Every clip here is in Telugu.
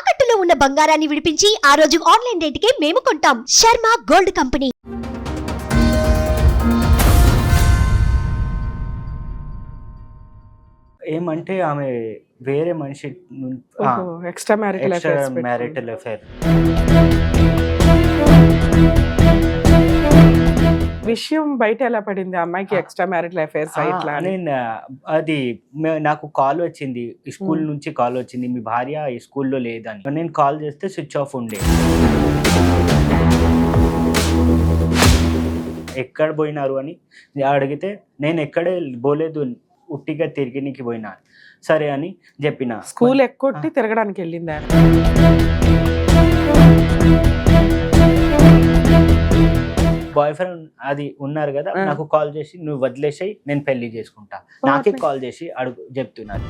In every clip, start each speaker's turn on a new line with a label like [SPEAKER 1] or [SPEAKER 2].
[SPEAKER 1] తాకట్టులో ఉన్న బంగారాన్ని విడిపించి ఆ రోజు ఆన్లైన్ రేటుకే మేము కొంటాం. Sharma gold company.
[SPEAKER 2] ఏమంటే ఆమె వేరే మనిషి
[SPEAKER 3] ఎక్స్ట్రా
[SPEAKER 2] మ్యారిటల్ అఫైర్.
[SPEAKER 3] విషయం బయట ఎలా పడింది? అమ్మాయికి ఎక్స్ట్రా మ్యారిటల్ అఫైర్స్ ఇట్లా అని?
[SPEAKER 2] అది నాకు కాల్ వచ్చింది, స్కూల్ నుంచి కాల్ వచ్చింది, మీ భార్య ఈ స్కూల్లో లేదని. నేను కాల్ చేస్తే స్విచ్ ఆఫ్ ఉండే. ఎక్కడ పోయినారు అని అడిగితే నేను ఎక్కడే పోలేదు, ఉట్టిగా తిరిగినికి పోయినా. సరే అని చెప్పిన.
[SPEAKER 3] స్కూల్ ఎక్కొట్టి తిరగడానికి వెళ్ళిందా?
[SPEAKER 2] బాయ్ ఫ్రెండ్ అది ఉన్నారు కదా, నాకు కాల్ చేసి నువ్వు వదిలేసాయి, నేను పెళ్లి చేసుకుంటా. నాకే కాల్ చేసి చెప్తున్నారు.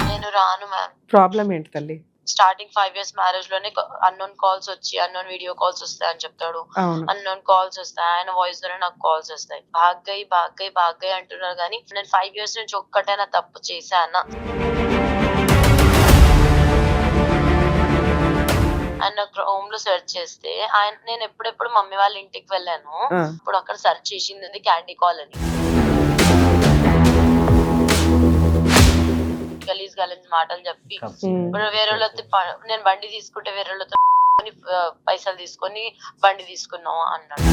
[SPEAKER 4] నేను రాను మ్యామ్.
[SPEAKER 3] ప్రాబ్లం ఏంటి తల్లి?
[SPEAKER 4] స్టార్టింగ్ 5 years మ్యారేజ్ లోనే అన్నోన్ కాల్స్ వచ్చి అన్నోన్ వీడియో కాల్స్ వస్తాయని చెప్తాడు. అన్నోన్ కాల్స్ వస్తాయి, ఆయన వాయిస్ లోనే నాకు కాల్స్ వస్తాయి. భాగ్గయ్ అంటున్నారు కానీ నేను 5 years నుంచి ఒక్కటైనా తప్పు చేశానా? ఆయన హోమ్ లో సెర్చ్ చేస్తే నేను ఎప్పుడెప్పుడు మమ్మీ వాళ్ళ ఇంటికి వెళ్ళాను, ఇప్పుడు అక్కడ సెర్చ్ చేసింది క్యాండీ కాల్ అని. గలీజ్ మాటలు చెప్పి ఇప్పుడు వేరే వాళ్ళతో నేను బండి తీసుకుంటే వేరే వాళ్ళతో పైసలు తీసుకొని బండి తీసుకున్నావు అన్నాడు.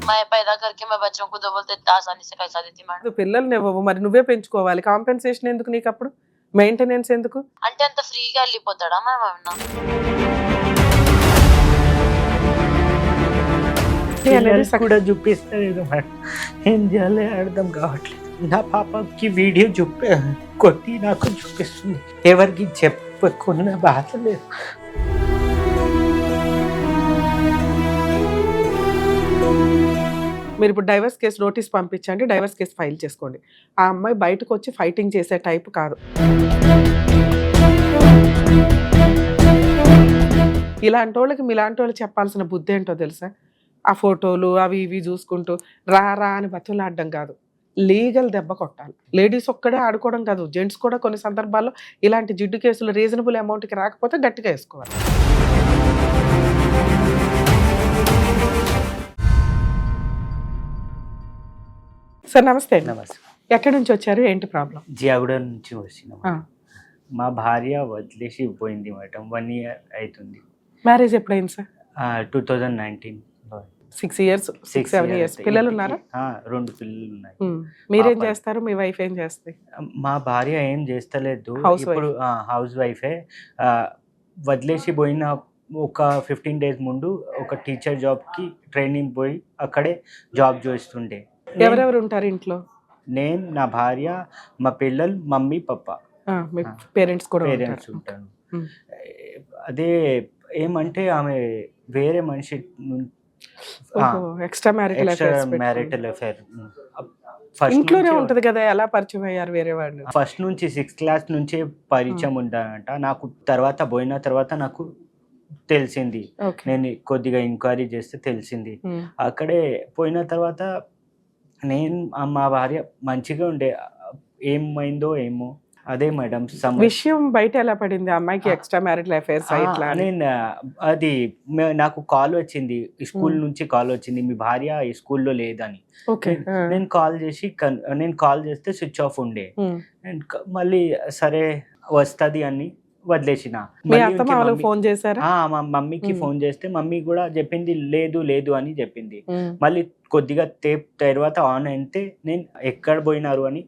[SPEAKER 4] मैं पैदा करके मैं बच्चों को दो बोलते इतना आसानी से कैसा देती मैडम?
[SPEAKER 3] పిల్లల్ని ఇవ్వవు మరి నువ్వే పెంచుకోవాలి. కాంపెన్సేషన్ ఎందుకు నీకు? అప్పుడు మెయింటెనెన్స్ ఎందుకు?
[SPEAKER 4] అంటే అంత ఫ్రీగా వెళ్ళిపోతాడా మ్యామ్ ఏమన్నా?
[SPEAKER 2] కూడా చూపిస్తలేదు మేడం, ఏం చేయాలి అర్థం కావట్లేదు. నా పాపకి వీడియో కొట్టి నాకు చూపిస్తుంది, ఎవరికి చెప్పుకున్న బాధ లేదు.
[SPEAKER 3] మీరు ఇప్పుడు డైవర్స్ కేసు నోటీస్ పంపించండి, డైవర్స్ కేసు ఫైల్ చేసుకోండి. ఆ అమ్మాయి బయటకు వచ్చి ఫైటింగ్ చేసే టైప్ కాదు. ఇలాంటి వాళ్ళకి మీలాంటి వాళ్ళు చెప్పాల్సిన బుద్ధి ఏంటో తెలుసా? ఆ ఫోటోలు అవి ఇవి చూసుకుంటూ రా అని బతులాడడం కాదు, లీగల్ దెబ్బ కొట్టాలి. లేడీస్ ఒక్కడే ఆడుకోవడం కాదు, జెంట్స్ కూడా కొన్ని సందర్భాల్లో ఇలాంటి జిడ్డు కేసులు రీజనబుల్ అమౌంట్కి రాకపోతే గట్టిగా వేసుకోవాలి. సార్ నమస్తే.
[SPEAKER 2] నమస్తే.
[SPEAKER 3] ఎక్కడి నుంచి వచ్చారు? ఏంటి ప్రాబ్లం?
[SPEAKER 2] జియాగూడ నుంచి వచ్చినాం. మా భార్య వదిలేసి పోయింది మేడం, 1 year అవుతుంది.
[SPEAKER 3] మ్యారేజ్ ఎప్పుడైంది సార్?
[SPEAKER 2] 2019.
[SPEAKER 3] 6 years 7 years. పిల్లలు ఉన్నారా?
[SPEAKER 2] 2 పిల్లలు ఉన్నాయి.
[SPEAKER 3] మీరేం చేస్తారు? మీ వైఫ్ ఏం చేస్తుంది?
[SPEAKER 2] మా భార్య ఏం చేస్తలేదు,
[SPEAKER 3] ఇప్పుడు
[SPEAKER 2] హౌస్ వైఫే. వదిలేసి పోయిన ఒక 15 days ముందు ఒక టీచర్ జాబ్కి ట్రైనింగ్ పోయి అక్కడే జాబ్ చేస్తుండే.
[SPEAKER 3] ఎవరెవరు ఉంటారు ఇంట్లో?
[SPEAKER 2] నేను, నా భార్య, మా పిల్లలు, మమ్మీ పప్పా,
[SPEAKER 3] పేరెంట్స్ కూడా
[SPEAKER 2] ఉంటాను. అదే ఏమంటే ఆమె వేరే మనిషి
[SPEAKER 3] ఎక్స్ట్రా
[SPEAKER 2] మ్యారిటల్ అఫైర్
[SPEAKER 3] ఇంట్లోనే ఉంటది కదా, ఎలా పరిచయం అయ్యారు వేరే వాళ్ళు?
[SPEAKER 2] ఫస్ట్ నుంచి 6th class నుంచే పరిచయం ఉంటానంట. నాకు పోయిన తర్వాత నాకు తెలిసింది, నేను కొద్దిగా ఎంక్వైరీ చేస్తే తెలిసింది. అక్కడే పోయిన తర్వాత నేను మా భార్య మంచిగా ఉండే, ఏమైందో ఏమో. అదే మేడం
[SPEAKER 3] విషయం బయట ఎలా పడింది? అమ్మాయికి ఎక్స్ట్రా మ్యారిటల్ అఫైర్స్ ఇట్లా అని?
[SPEAKER 2] అది నాకు కాల్ వచ్చింది, స్కూల్ నుంచి కాల్ వచ్చింది, మీ భార్య ఈ స్కూల్లో లేదని. నేను కాల్ చేస్తే స్విచ్ ఆఫ్ ఉండే. మళ్ళీ సరే వస్తుంది అని వదిలేసిన.
[SPEAKER 3] ఫోన్ చేశారా?
[SPEAKER 2] మా మమ్మీకి ఫోన్ చేస్తే మమ్మీ కూడా చెప్పింది లేదు అని చెప్పింది. మళ్ళీ కొద్దిగా తర్వాత ఆన్ అయితే నేను ఎక్కడ పోయినారు అని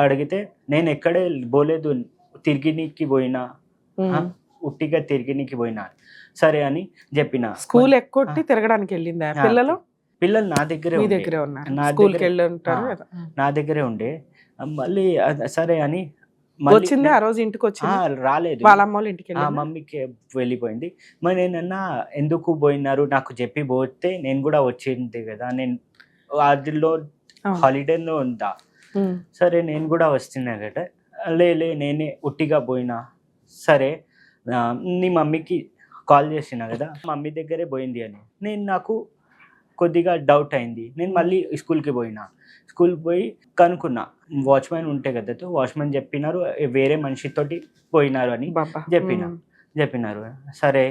[SPEAKER 2] అడిగితే నేను ఎక్కడే పోలేదు, తిరిగినికి పోయినా, ఉట్టిగా తిరిగినికి పోయినా. సరే అని చెప్పిన.
[SPEAKER 3] స్కూల్ ఎక్కొట్టి తిరగడానికి వెళ్ళిందా?
[SPEAKER 2] పిల్లలు నా దగ్గరే నా దగ్గరే ఉండే. మళ్ళీ సరే అని
[SPEAKER 3] వచ్చింది. ఆ రోజు ఇంటికి వచ్చి
[SPEAKER 2] రాలేదు,
[SPEAKER 3] వాళ్ళ అమ్మ వాళ్ళ ఇంటికి
[SPEAKER 2] మమ్మీకి వెళ్ళిపోయింది. మరి నేనన్నా ఎందుకు పోయినారు నాకు చెప్పి పోతే నేను కూడా వచ్చింది కదా, నేను అదిలో హాలిడేలో ఉందా. సరే నేను కూడా వస్తున్నా కదా, నేనే ఉట్టిగా పోయినా. సరే నీ మమ్మీకి కాల్ చేసిన కదా, మమ్మీ దగ్గరే పోయింది అని. నాకు కొద్దిగా డౌట్ అయింది. నేను మళ్ళీ స్కూల్కి పోయి కనుక్కున్నా. వాచ్మెన్ ఉంటే కదా, వాచ్మెన్ చెప్పినారు వేరే మనిషితోటి పోయినారు అని చెప్పినారు. సరే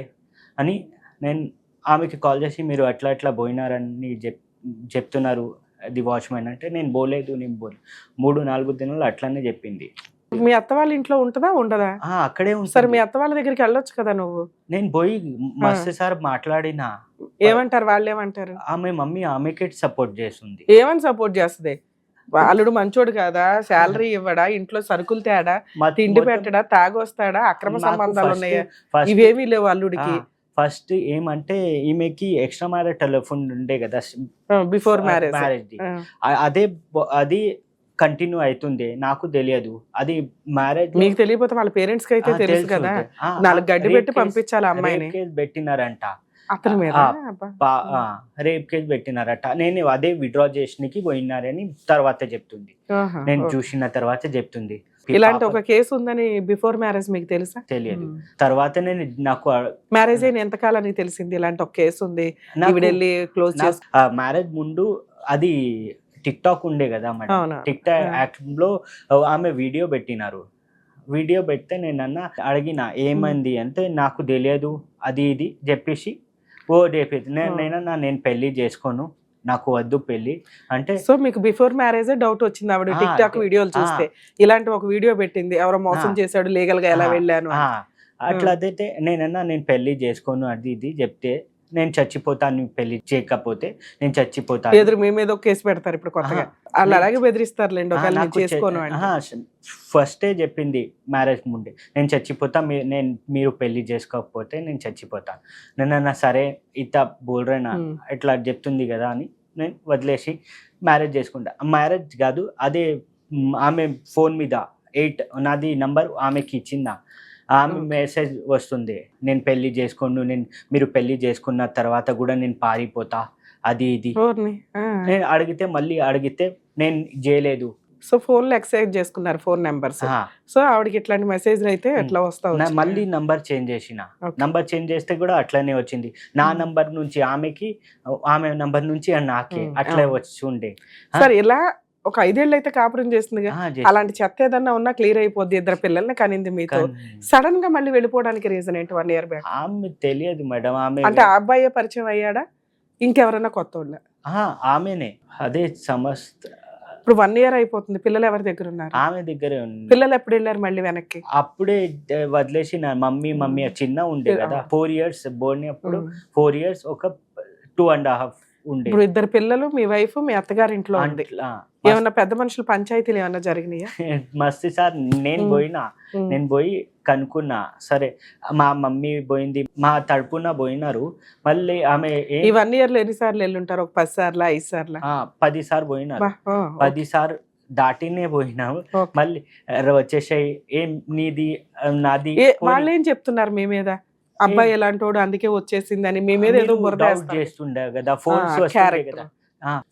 [SPEAKER 2] అని నేను ఆమెకి కాల్ చేసి మీరు అట్లా పోయినారని చెప్తున్నారు అది వాచ్మెన్ అంటే, నేను పోలేదు 3-4 దినాలు అట్లానే చెప్పింది.
[SPEAKER 3] మీ అత్త వాళ్ళ ఇంట్లో ఉంటుందా ఉండదా?
[SPEAKER 2] అక్కడే
[SPEAKER 3] సరే మీ అత్త వాళ్ళ దగ్గరికి వెళ్ళొచ్చు కదా నువ్వు.
[SPEAKER 2] నేను పోయి మస్తు సార్ మాట్లాడినా.
[SPEAKER 3] ఏమంటారు వాళ్ళు? ఏమంటారు?
[SPEAKER 2] ఆమె మమ్మీ ఆమెకే సపోర్ట్ చేస్తుంది.
[SPEAKER 3] ఏమని సపోర్ట్ చేస్తుంది? అల్లుడు మంచోడు కదా, శాలరీ ఇవ్వడా, ఇంట్లో సరుకులు తేడా, తిండి పెట్టడా, తాగొస్తాడా, అక్రమ సంబంధాలు ఉన్నాయా? ఇవేమీ లేవు అల్లుడికి.
[SPEAKER 2] ఫస్ట్ ఏమంటే ఈమెకి ఎక్స్ట్రా మ్యారిటల్ టెలిఫోన్ ఉండే కదా
[SPEAKER 3] బిఫోర్ మ్యారేజ్,
[SPEAKER 2] అది కంటిన్యూ అవుతుంది. నాకు తెలియదు అది మ్యారేజ్.
[SPEAKER 3] మీకు తెలియకపోతే వాళ్ళ పేరెంట్స్ కి అయితే తెలుసు కదా. 4 గడ్డి పెట్టి పంపించాలి అమ్మాయిని.
[SPEAKER 2] కేసు పెట్టినారంట
[SPEAKER 3] అతని మీద,
[SPEAKER 2] రేప్ కేసు పెట్టినారట. నేను అదే విత్డ్రా చేసినకి పోయినారని తర్వాత చెప్తుంది, నేను చూసిన తర్వాత చెప్తుంది.
[SPEAKER 3] ఇలాంటి ఒక కేసు ఉందని బిఫోర్ మ్యారేజ్ మీకు తెలుసా?
[SPEAKER 2] తెలియదు. తర్వాత నేను నాకు
[SPEAKER 3] మ్యారేజ్ అయిన ఎంత కాలానికి తెలిసింది ఇలాంటి ఒక కేసు ఉంది? క్లోజ్ చేసి
[SPEAKER 2] మ్యారేజ్ ముందు అది టిక్ టాక్ ఉండే కదా మేడం, టిక్ టాక్ యాక్ట్ లో ఆమె వీడియో పెట్టినారు. వీడియో పెడితే నేను అడిగిన ఏమైంది అంటే, నాకు తెలియదు అది ఇది చెప్పేసి నేను పెళ్లి చేసుకోను, నాకు వద్దు పెళ్లి అంటే.
[SPEAKER 3] సో మీకు బిఫోర్ మ్యారేజ్ డౌట్ వచ్చింది ఆవిడ టిక్ టాక్ వీడియోలు చూస్తే, ఇలాంటి ఒక వీడియో పెట్టింది, ఎవరో మోసం చేశాడు, లీగల్ గా ఎలా వెళ్ళాను
[SPEAKER 2] అట్లా. అయితే నేను పెళ్లి చేసుకోను అది ఇది చెప్తే, నేను చచ్చిపోతాను పెళ్లి చేయకపోతే నేను చచ్చిపోతాను.
[SPEAKER 3] ఎదురు మీ మీద ఒక కేసు పెడతారు ఇప్పుడు కొత్తగా. వాళ్ళు అలాగే బెదిరిస్తారులేండి ఒకవేళ చేసుకోను.
[SPEAKER 2] ఫస్టే చెప్పింది మ్యారేజ్ ముందే, నేను చచ్చిపోతా, మీరు పెళ్లి చేసుకోకపోతే నేను చచ్చిపోతాను. నేను సరే ఇత బోల్రేనా ఇట్లా చెప్తుంది కదా అని నేను వదిలేసి మ్యారేజ్ చేసుకుంటా. మ్యారేజ్ కాదు, అదే ఆమె ఫోన్ మీద నాది నంబర్ ఆమెకి ఇచ్చిందా, ఆమె మెసేజ్ వస్తుంది, నేను పెళ్లి చేసుకోను, మీరు పెళ్లి చేసుకున్న తర్వాత కూడా నేను పారిపోతా అది ఇది. నేను అడిగితే నేను చేయలేదు.
[SPEAKER 3] సో ఫోన్ లో ఎక్సైజ్ చేసుకున్నారు ఫోన్ నెంబర్స్. సో ఆవిడకి ఇట్లాంటి మెసేజ్ అయితే ఎట్లా వస్తావు?
[SPEAKER 2] మళ్ళీ నంబర్ చేంజ్ చేసిన, నంబర్ చేంజ్ చేస్తే కూడా అట్లనే వచ్చింది. నా నంబర్ నుంచి ఆమెకి, ఆమె నంబర్ నుంచి నాకే అట్లా వచ్చి ఉండే.
[SPEAKER 3] సరే ఇలా ఒక 5 ఏళ్ళు అయితే కాపురం చేస్తుంది. అలాంటి చెత్త ఏదన్నా ఉన్నా క్లియర్ అయిపోద్ది. 2 పిల్లల్ని కనింది మీతో. సడన్ గా మళ్ళీ వెళ్ళిపోవడానికి రీజన్ ఏంటి? 1 ఇయర్ బ్యాక్
[SPEAKER 2] ఆమె తెలియదు మేడం. ఆమె
[SPEAKER 3] అంటే ఆ అబ్బాయి పరిచయం అయ్యాడా, ఇంకెవరన్నా కొత్త వాళ్ళ?
[SPEAKER 2] ఆమెనే. అదే సమస్త.
[SPEAKER 3] ఇప్పుడు 1 ఇయర్ అయిపోతుంది. పిల్లలు ఎవరి దగ్గర ఉన్నారు?
[SPEAKER 2] ఆమె దగ్గరే ఉంది.
[SPEAKER 3] పిల్లలు ఎప్పుడు వెళ్ళారు మళ్ళీ వెనక్కి?
[SPEAKER 2] అప్పుడే వదిలేసి నా మమ్మీ చిన్న ఉండే కదా, 4 ఇయర్స్ బోర్ని అప్పుడు 4 ఇయర్స్ ఒక 2.5 ఉండే.
[SPEAKER 3] ఇప్పుడు 2 పిల్లలు, మీ వైఫ్, మీ అత్తగారి ఇంట్లో ఉంది. ఏమన్నా పెద్ద మనుషులు పంచాయతీలు ఏమన్నా జరిగినాయా?
[SPEAKER 2] మస్తు సార్. నేను పోయి కనుక్కున్నా. సరే మా మమ్మీ పోయింది, మా తరపున పోయినారు. మళ్ళీ ఆమె
[SPEAKER 3] ఈ 1 ఇయర్ లో ఎన్నిసార్లు వెళ్ళుంటారు? ఒక 10 సార్లు 5 సార్లు
[SPEAKER 2] 10 సార్లు పోయినారు. 10 సార్లు దాటినే పోయినాము. మళ్ళీ వచ్చేసాయి, ఏం నీది నాది.
[SPEAKER 3] వాళ్ళు ఏం చెప్తున్నారు మీ మీద? అబ్బాయి ఎలాంటి వాడు అందుకే వచ్చేసిందని మీ మీద ఏదో
[SPEAKER 2] చేస్తుండే కదా.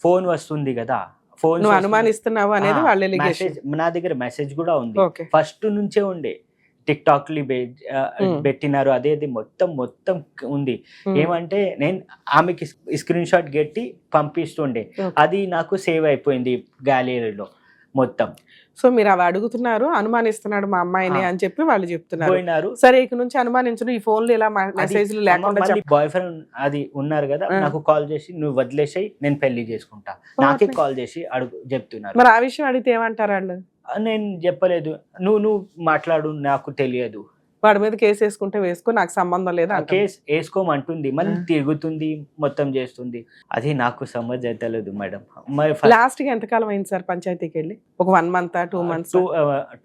[SPEAKER 2] ఫోన్ వస్తుంది కదా, ఫోన్
[SPEAKER 3] అనుమానిస్తున్నావు అనేది వాళ్ళ
[SPEAKER 2] నా దగ్గర మెసేజ్ కూడా ఉంది. ఫస్ట్ నుంచే ఉండే టిక్ టాక్ పెట్టినారు. అదేది మొత్తం ఉంది. ఏమంటే నేను ఆమెకి స్క్రీన్ షాట్ పెట్టి పంపిస్తుండే, అది నాకు సేవ్ అయిపోయింది గ్యాలరీలో మొత్తం.
[SPEAKER 3] సో మీరు అవి అడుగుతున్నారు, అనుమానిస్తున్నాడు మా అమ్మాయిని అని చెప్పి వాళ్ళు చెప్తున్నారు. సరే ఇక నుంచి అనుమానించను, ఈ ఫోన్లు ఇలా మెసేజ్లు లేకుండా.
[SPEAKER 2] బాయ్ ఫ్రెండ్ అది ఉన్నారు కదా, నాకు కాల్ చేసి నువ్వు వదిలేసాయి, నేను పెళ్లి చేసుకుంటా, నాకే కాల్ చేసి చెప్తున్నారు.
[SPEAKER 3] మరి ఆ విషయం అడిగితే ఏమంటారు వాళ్ళు?
[SPEAKER 2] నేను చెప్పలేదు, నువ్వు మాట్లాడు, నాకు తెలియదు.
[SPEAKER 3] వాడి మీద కేసు వేసుకుంటే వేసుకో, నాకు సంబంధం లేదు.
[SPEAKER 2] కేసు వేసుకోమంటుంది, మళ్ళీ తిరుగుతుంది, మొత్తం చేస్తుంది. అది నాకు సమజ్ అవుతలేదు మేడం.
[SPEAKER 3] లాస్ట్ గా ఎంతకాలం అయింది సార్ పంచాయతీకి వెళ్ళి? ఒక 1 month 2 months?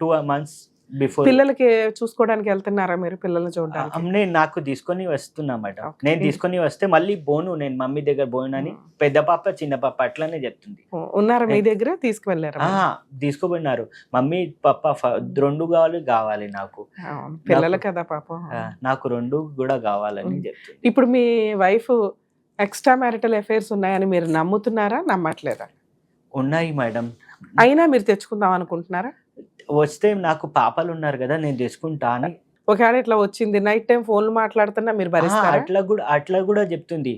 [SPEAKER 2] 2 months before.
[SPEAKER 3] పిల్లలకి చూసుకోవడానికి వెళ్తున్నారా మీరు? పిల్లల్ని చూడడానికి
[SPEAKER 2] నేను నాకు తీసుకొని వస్తున్నా మేడం. నేను తీసుకొని వస్తే మళ్ళీ బోను, నేను మమ్మీ దగ్గర బోనని పెద్ద పాప చిన్న పాప అట్లానే చెప్తుంది.
[SPEAKER 3] ఉన్నారా మీ దగ్గర? తీసుకువెళ్ళారా?
[SPEAKER 2] తీసుకుపోయినారు. మమ్మీ పాప 2 కావాలి నాకు,
[SPEAKER 3] పిల్లలు కదా పాపం,
[SPEAKER 2] నాకు 2 కూడా కావాలని చెప్తుంది.
[SPEAKER 3] ఇప్పుడు మీ వైఫ్ ఎక్స్ట్రా మ్యారిటల్ అఫైర్స్ ఉన్నాయని మీరు నమ్ముతున్నారా, నమ్మట్లేదా?
[SPEAKER 2] ఉన్నాయి మేడం.
[SPEAKER 3] అయినా మీరు తెచ్చుకుందాం అనుకుంటున్నారా?
[SPEAKER 2] వస్తే నాకు పాపలు ఉన్నారు కదా, నేను తెచ్చుకుంటా అని.
[SPEAKER 3] ఒకవేళ ఇట్లా వచ్చింది నైట్ టైం ఫోన్లు మాట్లాడుతున్నా మీరు భరిస్తారా?
[SPEAKER 2] అట్లా కూడా చెప్తుంది.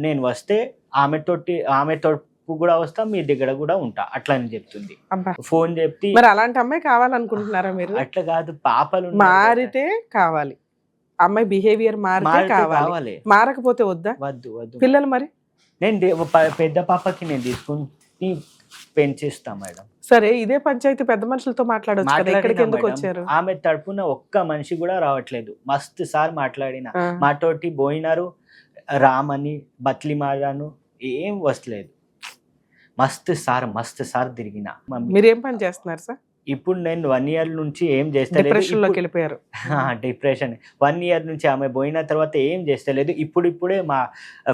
[SPEAKER 2] నేను వస్తే ఆమె తోపు కూడా వస్తా, మీ దగ్గర కూడా ఉంటా అట్లా అని చెప్తుంది.
[SPEAKER 3] అబ్బా,
[SPEAKER 2] ఫోన్ చెప్తే
[SPEAKER 3] మరి అలాంటి అమ్మాయి కావాలనుకుంటున్నారా మీరు?
[SPEAKER 2] అట్లా కాదు, పాపలు ఉన్నాయి కదా.
[SPEAKER 3] మారితే కావాలి, అమ్మాయి బిహేవియర్ మారితే
[SPEAKER 2] మారితే
[SPEAKER 3] కావాలి,
[SPEAKER 2] కావాలి.
[SPEAKER 3] మారకపోతే వద్దా?
[SPEAKER 2] వద్దు.
[SPEAKER 3] పిల్లలు మరి
[SPEAKER 2] నేను పెద్ద పాపకి నేను తీసుకుని పెంచేస్తా మేడం.
[SPEAKER 3] సరే, ఇదే పంచాయతీ పెద్ద మనుషులతో మాట్లాడొచ్చు కదా, ఇక్కడికి ఎందుకు వచ్చారు?
[SPEAKER 2] ఆమె తరపున ఒక్క మనిషి కూడా రావట్లేదు. మస్తు సార్ మాట్లాడిన,
[SPEAKER 3] ఆ,
[SPEAKER 2] మాతోటి పోయినారు, రామని బత్లి మారాను, ఏం వస్తలేదు. మస్తు సార్ తిరిగిన.
[SPEAKER 3] మీరేం పని చేస్తున్నారు సార్?
[SPEAKER 2] ఇప్పుడు నేను 1 year నుంచి ఏం
[SPEAKER 3] డిప్రెషన్ లోకి
[SPEAKER 2] చేస్తలేదు.
[SPEAKER 3] వెళ్ళిపోయారు.
[SPEAKER 2] డిప్రెషన్ 1 year నుంచి ఆమె పోయిన తర్వాత ఏం చేస్తలేదు. ఇప్పుడే మా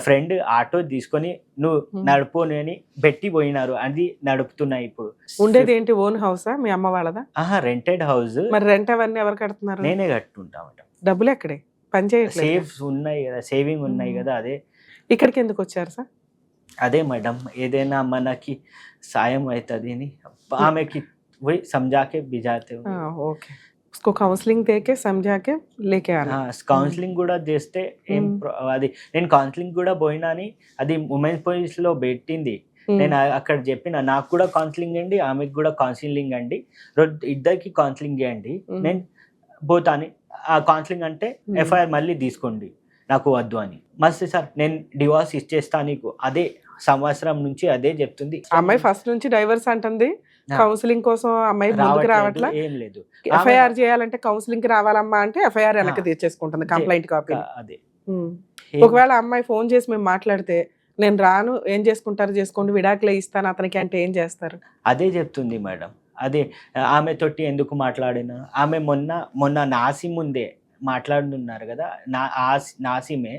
[SPEAKER 2] ఫ్రెండ్ ఆటో తీసుకొని నువ్వు నడుపు అని పెట్టి పోయినారు, అది నడుపుతున్నా ఇప్పుడు.
[SPEAKER 3] ఉండేది ఏంటి, ఓన్ హౌసా మీ అమ్మ వాళ్ళదా?
[SPEAKER 2] Rented house.
[SPEAKER 3] మరి రెంట్ అవన్నీ ఎవరు కడుతున్నారు?
[SPEAKER 2] నేనే కట్టుకుంటా మేడం.
[SPEAKER 3] డబ్బులు ఎక్కడే? పని చేయట్లేదు.
[SPEAKER 2] సేవ్స్ ఉన్నాయి కదా, సేవింగ్ ఉన్నాయి కదా,
[SPEAKER 3] ఇక్కడికి ఎందుకు వచ్చారు సార్?
[SPEAKER 2] అదే మేడం, ఏదైనా మనకి సాయం అవుతుంది అని ఆమెకి वही समझा के भिजाते हो.
[SPEAKER 3] ఓకే, उसको కౌన్సిలింగ్ దేకే समझा के लेके आना.
[SPEAKER 2] కౌన్సిలింగ్ కూడా చేస్తే అది నేను కౌన్సిలింగ్ కూడా పోయినా అని అది ఉమెన్స్ పోలీస్ లో పెట్టింది. నేను అక్కడ చెప్పిన నాకు కూడా కౌన్సిలింగ్ అండి, ఆమెకు కూడా కౌన్సిలింగ్ అండి, ఇద్దరికి కౌన్సిలింగ్ చేయండి, నేను పోతాను. ఆ కౌన్సిలింగ్ అంటే ఎఫ్ఐఆర్ మళ్ళీ తీసుకోండి, నాకు వద్దు అని. మస్తు సార్ నేను డివోర్స్ ఇచ్చేస్తా నీకు, అదే సంవత్సరం నుంచి అదే చెప్తుంది.
[SPEAKER 3] అమ్మాయి ఫస్ట్ నుంచి డైవర్స్ అంటుంది, కౌన్సిలింగ్ కోసం అమ్మాయి ముందుకు రావట్లా.
[SPEAKER 2] ఏం లేదు,
[SPEAKER 3] ఎఫ్ఐఆర్ చేయాలంటే కౌన్సిలింగ్ కి రావాలమ్మా అంటే ఎఫ్ఐఆర్ వెనక్కి తెచ్చేసుకుంటుంది, కంప్లైంట్ కాపీ.
[SPEAKER 2] అదే
[SPEAKER 3] ఒకవేళ అమ్మాయి ఫోన్ చేసి మేము మాట్లాడితే నేను రాను, ఏం చేసుకుంటారు చేసుకోండి, విడాకులే ఇస్తాను అతనికి అంటే ఏం చేస్తారు?
[SPEAKER 2] అదే చెప్తుంది మేడం. అదే ఆమె తోటి ఎందుకు మాట్లాడినా, ఆమె మొన్న నాసి ముందే మాట్లాడుతున్నారు కదా, నాసిమే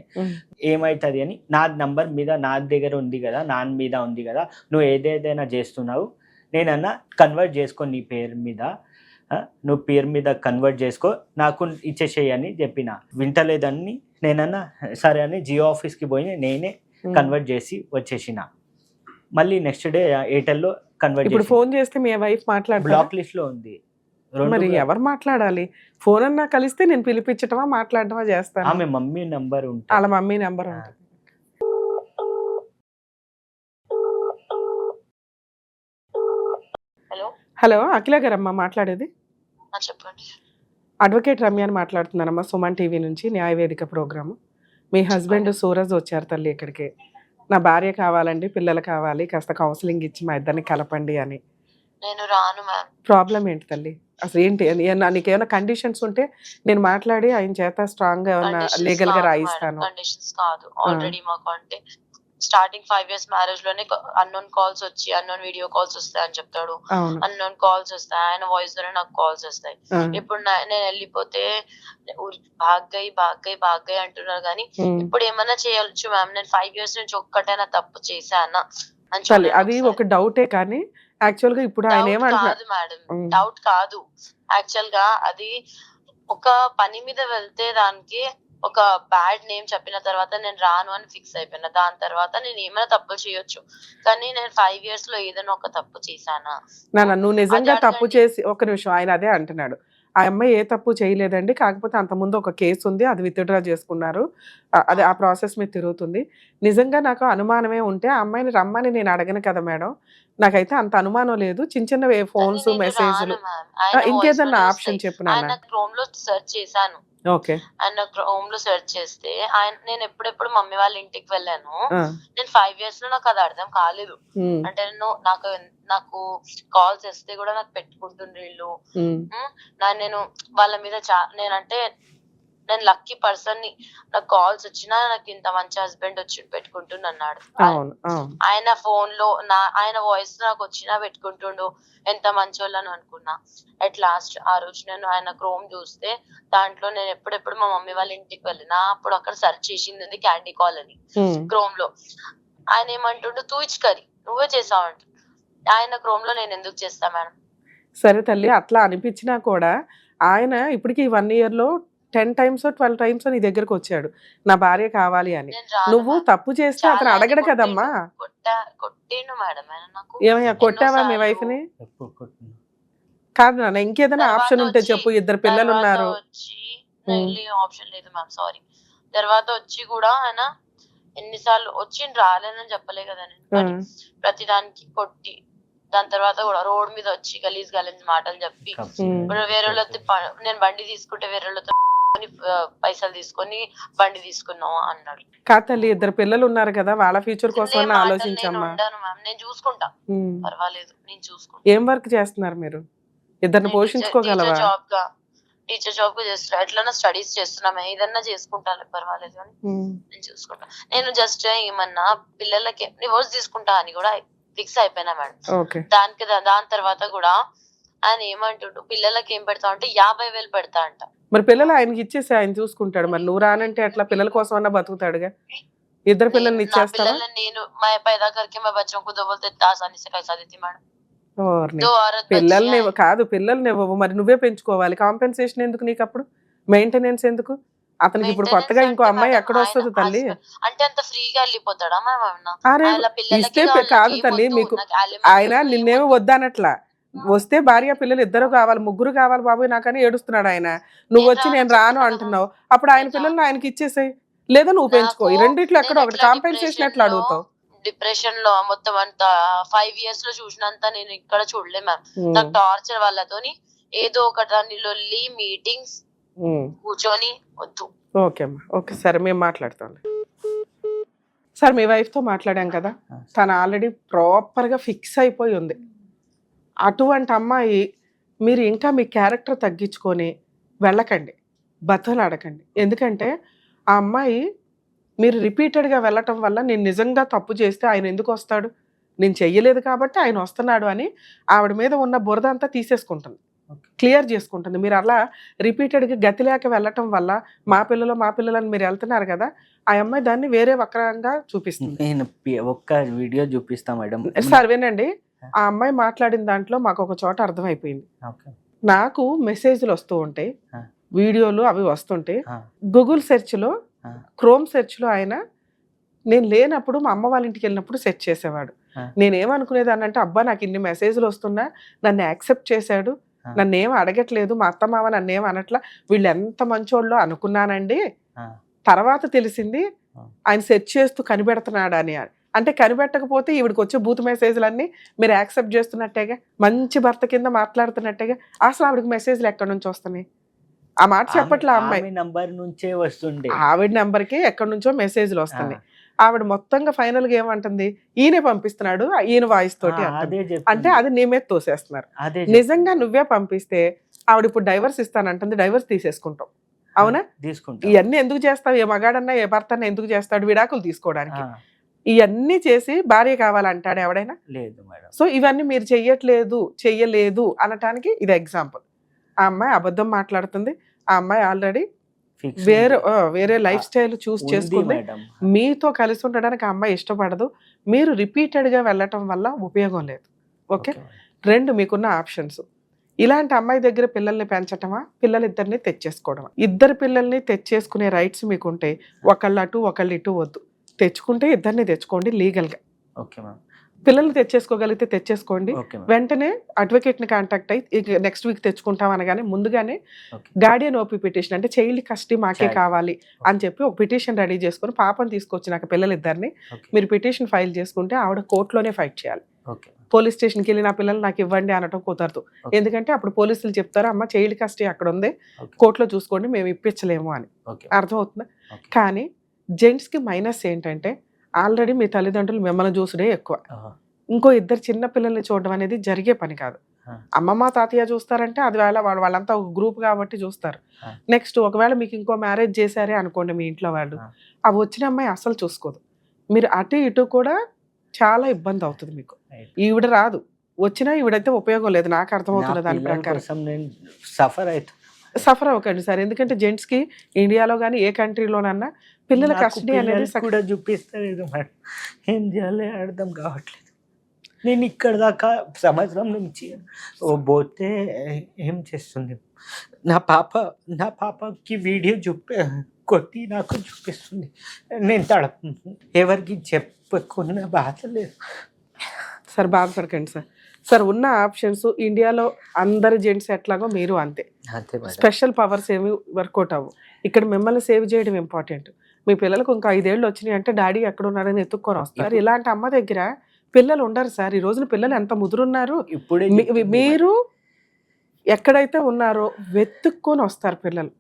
[SPEAKER 2] ఏమైతుంది అని, నా నంబర్ మీద నా దగ్గర ఉంది కదా, నాన్న మీద ఉంది కదా, నువ్వు ఏదేదైనా చేస్తున్నావు, నేనన్నా కన్వర్ట్ చేసుకో నీ పేరు మీద, నువ్వు పేరు మీద కన్వర్ట్ చేసుకో, నాకు ఇచ్చేసేయి అని చెప్పిన. వింటలేదని నేనన్నా సరే అని జియో ఆఫీస్కి పోయి నేనే కన్వర్ట్ చేసి వచ్చేసిన. మళ్ళీ నెక్స్ట్ డే ఎయిర్టెల్లో కన్వర్ట్.
[SPEAKER 3] ఇప్పుడు ఫోన్ చేస్తే మీ వైఫ్ మాట్లాడారు,
[SPEAKER 2] బ్లాక్ లిస్ట్ లో ఉంది.
[SPEAKER 3] మరి ఎవరు మాట్లాడాలి? ఫోన్ అన్నా కలిస్తే నేను పిలిపించటమా మాట్లాడటమా చేస్తాను.
[SPEAKER 2] ఆమె మమ్మీ నంబర్ ఉంటుంది,
[SPEAKER 3] వాళ్ళ మమ్మీ నంబర్ ఉంటుంది. హలో, అఖిల గారమ్మా మాట్లాడేది?
[SPEAKER 4] చెప్పండి.
[SPEAKER 3] అడ్వకేట్ రమ్య అని మాట్లాడుతున్నానమ్మా, సుమన్ టీవీ నుంచి న్యాయవేదిక ప్రోగ్రాము. మీ హస్బెండ్ సూరజ్ వచ్చారు తల్లి ఇక్కడికి, నా భార్య కావాలండి, పిల్లలు కావాలి, కాస్త కౌన్సిలింగ్ ఇచ్చి మా ఇద్దరిని కలపండి అని.
[SPEAKER 4] నేను రాను మ్యామ్.
[SPEAKER 3] ప్రాబ్లం ఏంటి తల్లి అసలు, ఏంటి? నీకు ఏమైనా కండిషన్స్ ఉంటే నేను మాట్లాడి ఆయన చేత స్ట్రాంగ్ గా ఏమైనా లీగల్ గా రాయిస్తాను.
[SPEAKER 4] కండిషన్స్ కాదు, ఆల్రెడీ మాకు అంటే స్టార్టింగ్ 5 years మ్యారేజ్ లోనే అన్నోన్ కాల్స్ వచ్చి, అన్నోన్ వీడియో కాల్స్ వస్తాయి అని చెప్తాడు, అన్నోన్ కాల్స్ వస్తాయి, ఆయన వాయిస్ లోనే నాకు కాల్స్ వస్తాయి. ఇప్పుడు నేను వెళ్ళిపోతే భాగ్గయ్ అంటున్నారు కానీ ఇప్పుడు ఏమన్నా చేయొచ్చు మ్యామ్. నేను 5 years నుంచి ఒక్కటైనా తప్పు చేశానా
[SPEAKER 3] అని అది ఒక డౌటే, కానీ యాక్చువల్ గా ఇప్పుడు ఆయన ఏమంటారు
[SPEAKER 4] మేడం, డౌట్ కాదు. యాక్చువల్ గా అది ఒక పని మీద వెళ్తే దానికి ఒక బ్యాడ్ నేమ్ చెప్పిన తర్వాత నేను రాను అని ఫిక్స్ అయిపోయినా. దాని తర్వాత నేను ఏమైనా తప్పులు చేయొచ్చు, కానీ నేను 5 years లో ఏదైనా ఒక తప్పు చేశానా?
[SPEAKER 3] నువ్వు నిజంగా తప్పు చేసి, ఒక నిమిషం, ఆయన అదే అంటున్నాడు, ఆ అమ్మాయి ఏ తప్పు చేయలేదండి, కాకపోతే అంతకుముందు ఒక కేసు ఉంది, అది విత్డ్రా చేసుకున్నారు, అదే ఆ ప్రాసెస్ మీద తిరుగుతుంది. నిజంగా నాకు అనుమానమే ఉంటే ఆ అమ్మాయిని రమ్మని నేను అడగను కదా మేడం, నాకైతే అంత అనుమానం లేదు. చిన్న ఫోన్స్, మెసేజ్లు, ఇంకేదన్నా ఆప్షన్ చెప్పు.
[SPEAKER 4] ఆయన క్రోమ్ లో సెర్చ్ చేశాను,
[SPEAKER 3] ఓకే,
[SPEAKER 4] ఆయన క్రోమ్ లో సెర్చ్ చేస్తే నేను ఎప్పుడెప్పుడు మమ్మీ వాళ్ళ ఇంటికి వెళ్ళాను, నేను 5 years లో నాకు అది అర్థం కాలేదు. అంటే నాకు కాల్స్ వస్తే కూడా నాకు పెట్టుకుంటుండ్రు వీళ్ళు. నేను వాళ్ళ మీద నేను లక్కీ పర్సన్ ని, నాకు కాల్స్ వచ్చినా నాకు ఇంత మంచి హస్బెండ్ వచ్చి పెట్టుకుంటున్నాడు. ఆయన ఫోన్ లో ఆయన వాయిస్ నాకు వచ్చినా పెట్టుకుంటుండు, ఎంత మంచోళ్ళని అనుకున్నా. అట్ లాస్ట్ ఆ రోజు నేను ఆయన క్రోమ్ చూస్తే దాంట్లో నేను ఎప్పుడెప్పుడు మా మమ్మీ వాళ్ళ ఇంటికి వెళ్ళినా అప్పుడు అక్కడ సెర్చ్ చేసింది క్యాండీ కాల్ అని క్రోమ్ లో. ఆయన ఏమంటుండు, తూ ఇచ్చుకరి నువ్వే చేసావంటు. ఆయన క్రోమ్ లో నేను ఎందుకు చేస్తా మేడం?
[SPEAKER 3] సరే తల్లి, అట్లా అనిపించినా కూడా ఆయన ఇప్పటికి 1 year లో 10 times 12 times నీ దగ్గరకు వచ్చాడు, నా భార్య కావాలి అని. నువ్వు తప్పు చేస్తే అతను అడగడు కదమ్మా.
[SPEAKER 4] కొట్టిండు మేడం ఆయన నాకు.
[SPEAKER 3] ఏమయ్యా, కొట్టావా మీ వైఫ్ ని? కాదు నాన్న, ఇంకేదైనా
[SPEAKER 4] తర్వాత
[SPEAKER 3] ఆప్షన్ ఉంటే
[SPEAKER 4] వచ్చి-
[SPEAKER 3] చెప్పు. ఇద్దరు పిల్లలు ఉన్నారు.
[SPEAKER 4] ఆప్షన్ లేదు మ్యామ్, సారీ. తర్వాత వచ్చి కూడా ఆయన ఎన్నిసార్లు వచ్చి రాలేనని చెప్పలే కదా నేను, కానీ ప్రతి దానికి కొట్టి, దాని తర్వాత కూడా రోడ్ మీద వచ్చి గలీజ్ మాటలు చెప్పి, ఇప్పుడు వేరే వాళ్ళతో నేను బండి తీసుకుంటే వేరే వాళ్ళతో పైసలు తీసుకొని బండి తీసుకున్నావు అన్నాడు.
[SPEAKER 3] కాదు తల్లి, ఇద్దరు పిల్లలు ఉన్నారు కదా, వాళ్ళ ఫ్యూచర్ కోసం
[SPEAKER 4] నేను
[SPEAKER 3] ఆలోచించమ్మా.
[SPEAKER 4] ఉండను మ్యామ్, నేను చూసుకుంటా, పర్వాలేదు, నేను చూసుకుంటా.
[SPEAKER 3] ఏం వర్క్ చేస్తున్నారు మీరు? ఇద్దరిని పోషించుకోగలవా?
[SPEAKER 4] టీచర్ జాబ్ గా చేస్తున్నా, ఎట్లన్నా స్టడీస్ చేస్తున్నామే, ఏదన్నా చేసుకుంటాను, పర్వాలేదు అని నేను చూసుకుంటా. నేను జస్ట్ ఏమన్నా పిల్లలకి డివోర్స్ తీసుకుంటా అని కూడా ఫిక్స్ అయిపోయినా మేడం. దాని తర్వాత కూడా ఆయన ఏమంటుండు, పిల్లలకి ఏం పెడతా అంటే 50,000 పెడతా అంట.
[SPEAKER 3] మరి పిల్లలు ఆయనకి ఇచ్చేసి ఆయన చూసుకుంటాడు. మరి నువ్వు రానంటే అట్లా పిల్లల కోసం అన్నా బతుకుతాడుగా. ఇద్దరు పిల్లల్ని ఇచ్చేస్తావా?
[SPEAKER 4] నేను మా पैदा करके मैं बच्चों को दो बोलते आसानी से कैसा देती मैडम.
[SPEAKER 3] పిల్లల్ని కాదు, పిల్లల్ని ఇవ్వవు, మరి నువ్వే పెంచుకోవాలి. కాంపెన్సేషన్ ఎందుకు నీకు? అప్పుడు మెయింటెనెన్స్ ఎందుకు? అతనికి ఇప్పుడు కొత్తగా ఇంకో అమ్మాయి ఎక్కడ వస్తుంది తల్లి?
[SPEAKER 4] అంటే అంత ఫ్రీగా వెళ్ళిపోతాడా మ్యామ్?
[SPEAKER 3] అరే ఇస్తే కాదు తల్లి, మీకు ఆయన నిన్నేమో వద్దనట్లా. వస్తే భార్య పిల్లలు ఇద్దరు కావాలి, ముగ్గురు కావాలి బాబు నాకని ఏడుస్తున్నాడు ఆయన. నువ్వు వచ్చి నేను రాను అంటున్నావు. అప్పుడు ఆయన పిల్లల్ని ఆయనకి ఇచ్చేసాయి, లేదా నువ్వు పెంచుకో. ఈ రెండిట్లో ఎక్కడో ఒకటి. కాంపెన్సేషన్ ఎట్లా అడుగుతావు?
[SPEAKER 4] డిప్రెషన్ లో మొత్తం అంతా 5 years లో చూసినంత నేను ఇక్కడ చూడలే మ్యామ్. నాకు టార్చర్ వాళ్ళతోని ఏదో ఒకటి లొల్లి, మీటింగ్స్, కూర్చొని వద్దు.
[SPEAKER 3] ఓకే అమ్మా, ఓకే సరే, మేము మాట్లాడుతాం సార్. మీ వైఫ్ తో మాట్లాడాం కదా, తను ఆల్రెడీ ప్రాపర్ గా ఫిక్స్ అయిపోయి ఉంది. అటువంటి అమ్మాయి మీరు ఇంకా మీ క్యారెక్టర్ తగ్గించుకొని వెళ్ళకండి, బతలాడకండి. ఎందుకంటే ఆ అమ్మాయి మీరు రిపీటెడ్గా వెళ్ళటం వల్ల నేను నిజంగా తప్పు చేస్తే ఆయన ఎందుకు వస్తాడు, నేను చెయ్యలేదు కాబట్టి ఆయన వస్తున్నాడు అని ఆవిడ మీద ఉన్న బురద అంతా తీసేసుకుంటుంది, క్లియర్ చేసుకుంటుంది. మీరు అలా రిపీటెడ్గా గతి లేక వెళ్ళటం వల్ల మా పిల్లలని మీరు వెళ్తున్నారు కదా, ఆ అమ్మాయి దాన్ని వేరే వక్రంగా చూపిస్తుంది.
[SPEAKER 2] నేను ఒక్క వీడియో చూపిస్తా మేడం.
[SPEAKER 3] సార్ వినండి, ఆ అమ్మాయి మాట్లాడిన దాంట్లో మాకు ఒక చోట అర్థమైపోయింది. నాకు మెసేజ్లు వస్తూ ఉంటాయి, వీడియోలు అవి వస్తుంటాయి. గూగుల్ సెర్చ్లో, క్రోమ్ సెర్చ్లో ఆయన నేను లేనప్పుడు మా అమ్మ వాళ్ళ ఇంటికి వెళ్ళినప్పుడు సెర్చ్ చేసేవాడు. నేనేమనుకునేదాన్ని అంటే, అబ్బా నాకు ఇన్ని మెసేజ్లు వస్తున్నా, నన్ను యాక్సెప్ట్ చేశాడు, నన్ను ఏం అడగట్లేదు, మా అత్త మామ నన్ను ఏం అనట్లా, వీళ్ళు ఎంత మంచోళ్ళు అనుకున్నానండి. తర్వాత తెలిసింది ఆయన సెర్చ్ చేస్తూ కనిపెడుతున్నాడు అని. అంటే కనిపెట్టకపోతే ఈవిడికి వచ్చే బూత్ మెసేజ్లన్నీ మీరు యాక్సెప్ట్ చేస్తున్నట్టేగా, మంచి భర్త కింద మాట్లాడుతున్నట్టేగా. అసలు ఆవిడకి మెసేజ్లు ఎక్కడి నుంచి వస్తున్నాయి? ఆ మాట చెప్పట్లే. అమ్మాయి
[SPEAKER 2] నంబర్ నుంచే వస్తుండే,
[SPEAKER 3] ఆవిడ నెంబర్కి ఎక్కడి నుంచో మెసేజ్లు వస్తున్నాయి. ఆవిడ మొత్తంగా ఫైనల్ గా ఏమంటుంది, ఈయనే పంపిస్తున్నాడు, ఈయన వాయిస్ తోటి అంటే అది నీ మీద తోసేస్తున్నారు. నిజంగా నువ్వే పంపిస్తే ఆవిడ ఇప్పుడు డైవర్స్ ఇస్తానంటుంది, డైవర్స్ తీసేసుకుంటాం. అవునా? ఇవన్నీ ఎందుకు చేస్తావు? ఏ మగాడన్నా ఏ భర్త అన్నా ఎందుకు చేస్తాడు? విడాకులు తీసుకోవడానికి. ఇవన్నీ చేసి భార్య కావాలంటాడు ఎవడైనా?
[SPEAKER 2] లేదు మేడం.
[SPEAKER 3] సో ఇవన్నీ మీరు చెయ్యలేదు అనటానికి ఇది ఎగ్జాంపుల్. ఆ అమ్మాయి అబద్ధం మాట్లాడుతుంది. ఆ అమ్మాయి ఆల్రెడీ వేరే లైఫ్ స్టైల్ చూస్ చేసుకుంది. మీతో కలిసి ఉండడానికి ఆ అమ్మాయి ఇష్టపడదు. మీరు రిపీటెడ్ గా వెళ్ళటం వల్ల ఉపయోగం లేదు. ఓకే, రెండు మీకున్న ఆప్షన్స్. ఇలాంటి అమ్మాయి దగ్గర పిల్లల్ని పెంచటమా, పిల్లలిద్దరిని తెచ్చేసుకోవడమా? ఇద్దరు పిల్లల్ని తెచ్చేసుకునే రైట్స్ మీకుంటే ఒకళ్ళు అటు ఒకళ్ళు ఇటు వద్దు. తెచ్చుకుంటే ఇద్దరిని తెచ్చుకోండి లీగల్గా. పిల్లల్ని తెచ్చేసుకోగలిగితే తెచ్చేసుకోండి. వెంటనే అడ్వకేట్ ని కాంటాక్ట్ అయ్యి నెక్స్ట్ వీక్ తెచ్చుకుంటాం అనగానే ముందుగానే గార్డియన్ ఓపీ పిటిషన్, అంటే చైల్డ్ కస్టడీ మాకే కావాలి అని చెప్పి ఒక పిటిషన్ రెడీ చేసుకుని పాపని తీసుకొచ్చినాక పిల్లలిద్దరిని మీరు పిటిషన్ ఫైల్ చేసుకుంటే ఆవిడ కోర్టులోనే ఫైట్ చేయాలి. పోలీస్ స్టేషన్కి వెళ్ళి నా పిల్లలు నాకు ఇవ్వండి అనటం కుదరదు. ఎందుకంటే అప్పుడు పోలీసులు చెప్తారు, అమ్మ చైల్డ్ కస్టడీ అక్కడ ఉంది, కోర్టులో చూసుకోండి, మేము ఇప్పించలేము అని. అర్థమవుతుందా? కానీ జెంట్స్ కి మైనస్ ఏంటంటే, ఆల్రెడీ మీ తల్లిదండ్రులు మిమ్మల్ని చూసుడే ఎక్కువ. ఇంకో ఇద్దరు చిన్న పిల్లల్ని చూడడం అనేది జరిగే పని కాదు. అమ్మమ్మ తాతయ్య చూస్తారంటే అది వాళ్ళంతా ఒక గ్రూప్ కాబట్టి చూస్తారు. నెక్స్ట్ ఒకవేళ మీకు ఇంకో మ్యారేజ్ చేశారే అనుకోండి మీ ఇంట్లో వాళ్ళు, అవి వచ్చిన అమ్మాయి అసలు చూసుకోదు. మీరు అటు ఇటు కూడా చాలా ఇబ్బంది అవుతుంది మీకు. ఈవిడ రాదు, వచ్చినా ఈవిడైతే ఉపయోగం లేదు. నాకు అర్థమవుతుంది దాని ప్రకారం. సఫర్ అవ్వకండి సార్, ఎందుకంటే జెంట్స్ కి ఇండియాలో కానీ ఏ కంట్రీలోనన్నా పిల్లల కస్టడీ అనేది
[SPEAKER 2] కూడా చూపిస్తలేదు మేడం. ఏం చేయాలి అర్థం కావట్లేదు. నేను ఇక్కడ దాకా సంవత్సరం నుంచి పోతే ఏం చేస్తుంది, నా పాపకి వీడియో కొట్టి నాకు చూపిస్తుంది. నేను ఎవరికి చెప్పుకున్న బాధ లేదు
[SPEAKER 3] సార్. బాధపడకండి సార్. సార్ ఉన్న ఆప్షన్స్ ఇండియాలో అందరి జెంట్స్ ఎట్లాగో మీరు అంతే.
[SPEAKER 2] అంతే మేడం.
[SPEAKER 3] స్పెషల్ పవర్స్ ఏమి వర్కౌట్ అవ్వు. ఇక్కడ మిమ్మల్ని సేవ్ చేయడం ఇంపార్టెంట్. మీ పిల్లలకు ఇంకా 5 ఏళ్ళు వచ్చినాయి అంటే డాడీ ఎక్కడ ఉన్నారని ఎత్తుక్కొని వస్తారు. ఇలాంటి అమ్మ దగ్గర పిల్లలు ఉండరు సార్. ఈ రోజున పిల్లలు ఎంత ముదురున్నారు.
[SPEAKER 2] ఇప్పుడే
[SPEAKER 3] మీరు ఎక్కడైతే ఉన్నారో వెతుక్కొని వస్తారు పిల్లలు.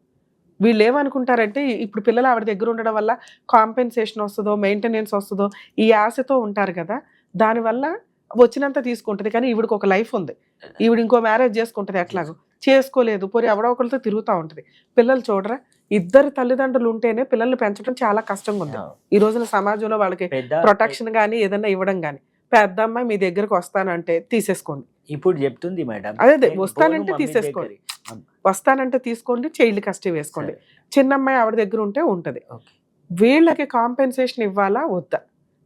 [SPEAKER 3] వీళ్ళు ఏమనుకుంటారంటే ఇప్పుడు పిల్లలు ఆవిడ దగ్గర ఉండడం వల్ల కాంపెన్సేషన్ వస్తుందో మెయింటెనెన్స్ వస్తుందో ఈ ఆశతో ఉంటారు కదా, దానివల్ల వచ్చినంత తీసుకుంటుంది. కానీ ఈవిడికి ఒక లైఫ్ ఉంది. ఈవిడ ఇంకో మ్యారేజ్ చేసుకుంటుంది, ఎట్లాగో చేసుకోలేదు, పోనీ ఎవడో ఒకరితో తిరుగుతూ ఉంటుంది. పిల్లలు చూడరా, ఇద్దరు తల్లిదండ్రులు ఉంటేనే పిల్లల్ని పెంచడం చాలా కష్టంగా ఉంది ఈ రోజున సమాజంలో. వాళ్ళకి ప్రొటెక్షన్ కానీ ఏదైనా ఇవ్వడం కానీ. పెద్ద అమ్మాయి మీ దగ్గరకు వస్తానంటే తీసేసుకోండి.
[SPEAKER 2] ఇప్పుడు చెప్తుంది మేడం,
[SPEAKER 3] అదే వస్తానంటే తీసేసుకోండి, వస్తానంటే తీసుకోండి, చైల్డ్ కస్టడీ వేసుకోండి. చిన్నమ్మాయి ఆవిడ దగ్గర ఉంటే ఉంటది. వీళ్ళకి కాంపెన్సేషన్ ఇవ్వాలా వద్దా?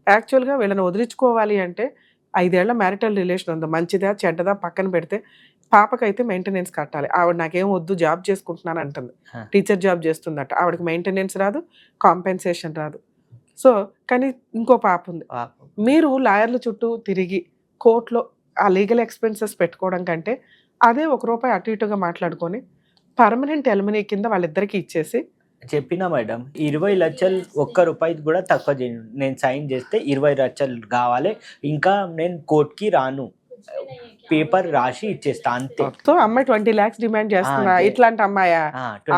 [SPEAKER 3] యాక్చువల్గా వీళ్ళని వదిలించుకోవాలి అంటే 5 ఏళ్ల మ్యారిటల్ రిలేషన్ ఉందా, మంచిదా చెడ్డదా పక్కన పెడితే పాపకైతే మెయింటెనెన్స్ కట్టాలి. ఆవిడ నాకేం వద్దు జాబ్ చేసుకుంటున్నాను అంటుంది, టీచర్ జాబ్ చేస్తుందట. ఆవిడకి మెయింటెనెన్స్ రాదు, కాంపెన్సేషన్ రాదు. సో కానీ ఇంకో పాప ఉంది. మీరు లాయర్ల చుట్టూ తిరిగి కోర్టులో ఆ లీగల్ ఎక్స్పెన్సెస్ పెట్టుకోవడం కంటే అదే ₹1 అటు ఇటుగా మాట్లాడుకొని పర్మనెంట్ ఎలిమినీ కింద వాళ్ళిద్దరికి ఇచ్చేసి.
[SPEAKER 2] చెప్పినా మేడం, 20 లక్షలు ₹1 కూడా తక్కువ చేయను. నేను సైన్ చేస్తే 20 లక్షలు కావాలి, ఇంకా నేను కోర్టుకి రాను, పేపర్ రాసి ఇచ్చేస్తా అంతే.
[SPEAKER 3] సో అమ్మాయి 20 lakhs డిమాండ్ చేస్తున్నా. ఇట్లాంటి అమ్మాయా?